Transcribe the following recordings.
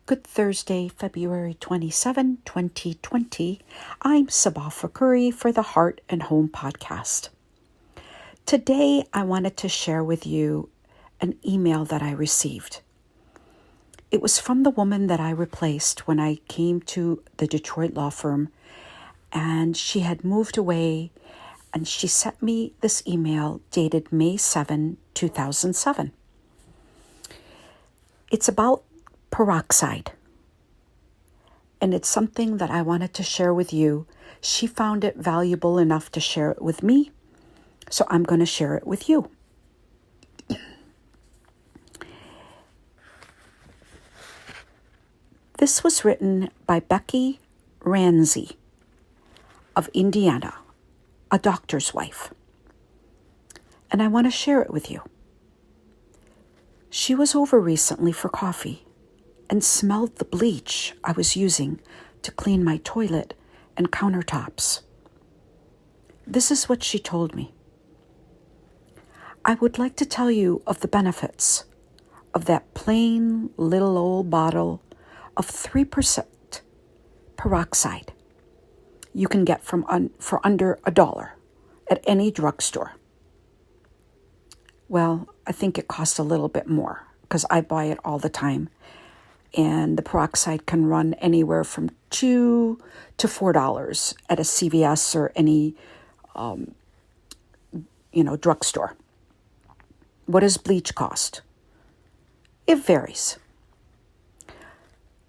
Good Thursday, February 27, 2020. I'm Sabah Fakuri for the Heart and Home podcast. Today, I wanted to share with you an email that I received. It was from the woman that I replaced when I came to the Detroit law firm, and she had moved away, and she sent me this email dated May 7, 2007. It's about peroxide, and it's something that I wanted to share with you. She found it valuable enough to share it with me, so I'm going to share it with you. This was written by Becky Ranzi of Indiana, a doctor's wife, and I want to share it with you. She was over recently for coffee and smelled the bleach I was using to clean my toilet and countertops. This is what she told me. I would like to tell you of the benefits of that plain little old bottle of 3% peroxide you can get for under $1 at any drugstore. Well, I think it costs a little bit more because I buy it all the time. And the peroxide can run anywhere from $2 to $4 at a CVS or any, drugstore. What does bleach cost? It varies.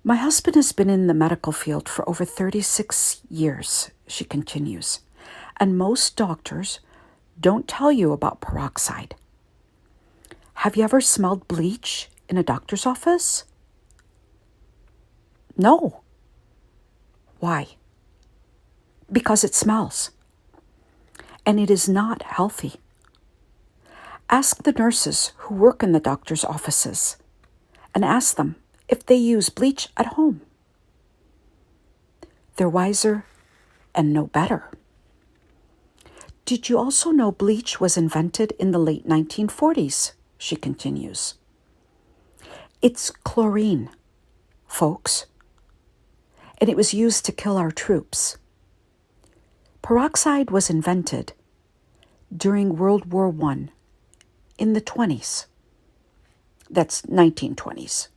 My husband has been in the medical field for over 36 years, she continues, and most doctors don't tell you about peroxide. Have you ever smelled bleach in a doctor's office? No. Why? Because it smells. And it is not healthy. Ask the nurses who work in the doctor's offices and ask them if they use bleach at home. They're wiser and know better. Did you also know bleach was invented in the late 1940s? She continues. It's chlorine, folks. And it was used to kill our troops. Peroxide was invented during World War I in the 20s. That's 1920s,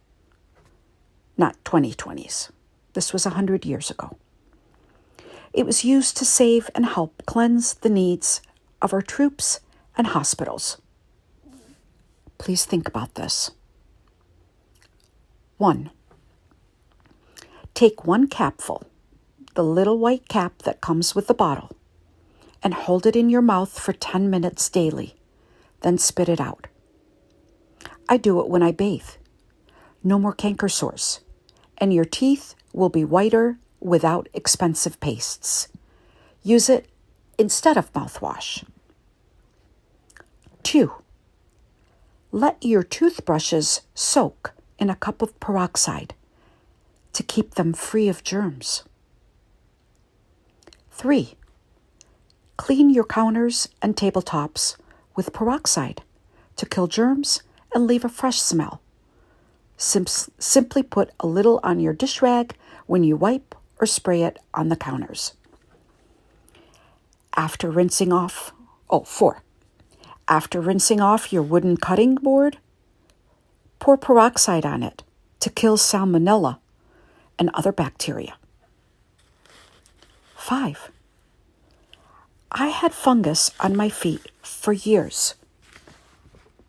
not 2020s. This was 100 years ago. It was used to save and help cleanse the needs of our troops and hospitals. Please think about this. 1. Take 1 capful, the little white cap that comes with the bottle, and hold it in your mouth for 10 minutes daily, then spit it out. I do it when I bathe. No more canker sores, and your teeth will be whiter without expensive pastes. Use it instead of mouthwash. 2. Let your toothbrushes soak in a cup of peroxide to keep them free of germs. 3. Clean your counters and tabletops with peroxide to kill germs and leave a fresh smell. Simply put a little on your dish rag when you wipe or spray it on the counters. 4. After rinsing off your wooden cutting board, pour peroxide on it to kill salmonella and other bacteria. 5. I had fungus on my feet for years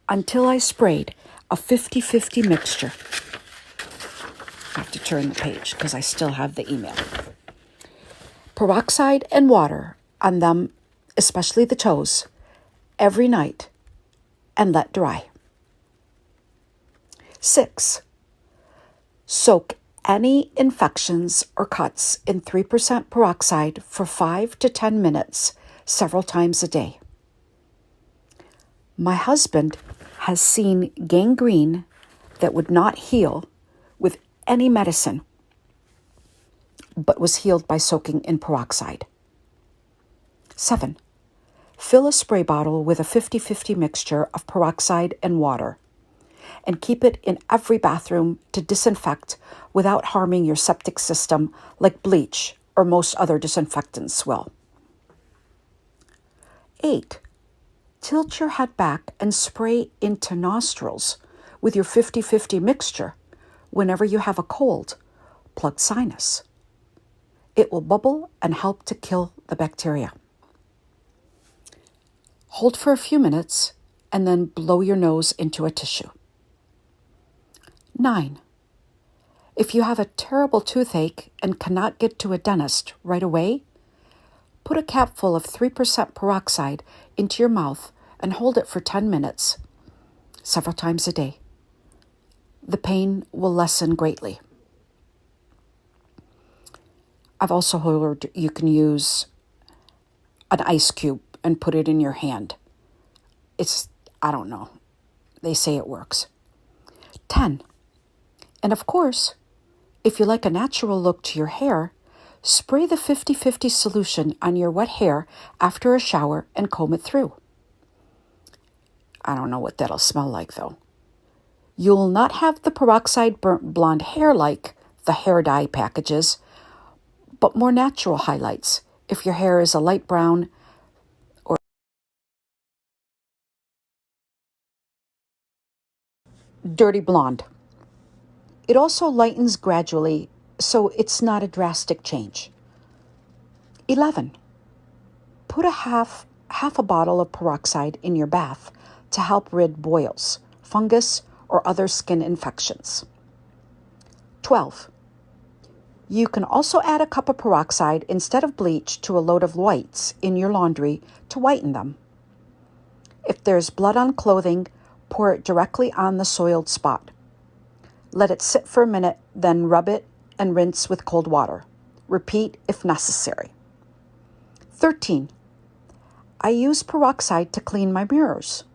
until I sprayed a 50-50 mixture. I have to turn the page because I still have the email. Peroxide and water on them, especially the toes, every night and let dry. 6. Soak any infections or cuts in 3% peroxide for 5 to 10 minutes several times a day. My husband has seen gangrene that would not heal with any medicine, but was healed by soaking in peroxide. 7. Fill a spray bottle with a 50-50 mixture of peroxide and water and keep it in every bathroom to disinfect without harming your septic system like bleach or most other disinfectants will. 8. Tilt your head back and spray into nostrils with your 50-50 mixture whenever you have a cold, plugged sinus. It will bubble and help to kill the bacteria. Hold for a few minutes and then blow your nose into a tissue. 9. If you have a terrible toothache and cannot get to a dentist right away, put a capful of 3% peroxide into your mouth and hold it for 10 minutes, several times a day. The pain will lessen greatly. I've also heard you can use an ice cube and put it in your hand. I don't know. They say it works. 10. And of course, if you like a natural look to your hair, spray the 50-50 solution on your wet hair after a shower and comb it through. I don't know what that'll smell like, though. You'll not have the peroxide burnt blonde hair like the hair dye packages, but more natural highlights if your hair is a light brown or dirty blonde. It also lightens gradually, so it's not a drastic change. 11. Put half a bottle of peroxide in your bath to help rid boils, fungus, or other skin infections. 12. You can also add a cup of peroxide instead of bleach to a load of whites in your laundry to whiten them. If there's blood on clothing, pour it directly on the soiled spot. Let it sit for a minute, then rub it and rinse with cold water. Repeat if necessary. 13. I use peroxide to clean my mirrors.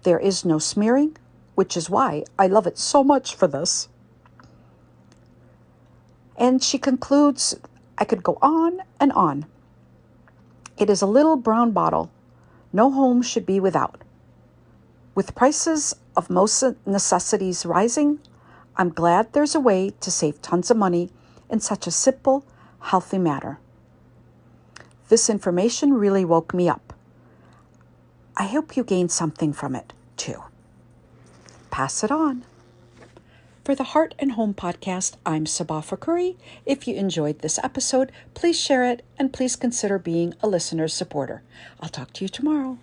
There is no smearing, which is why I love it so much for this. And she concludes, I could go on and on. It is a little brown bottle no home should be without. With prices of most necessities rising, I'm glad there's a way to save tons of money in such a simple, healthy manner. This information really woke me up. I hope you gained something from it, too. Pass it on. For the Heart and Home podcast, I'm Sabah Fakuri. If you enjoyed this episode, please share it and please consider being a listener supporter. I'll talk to you tomorrow.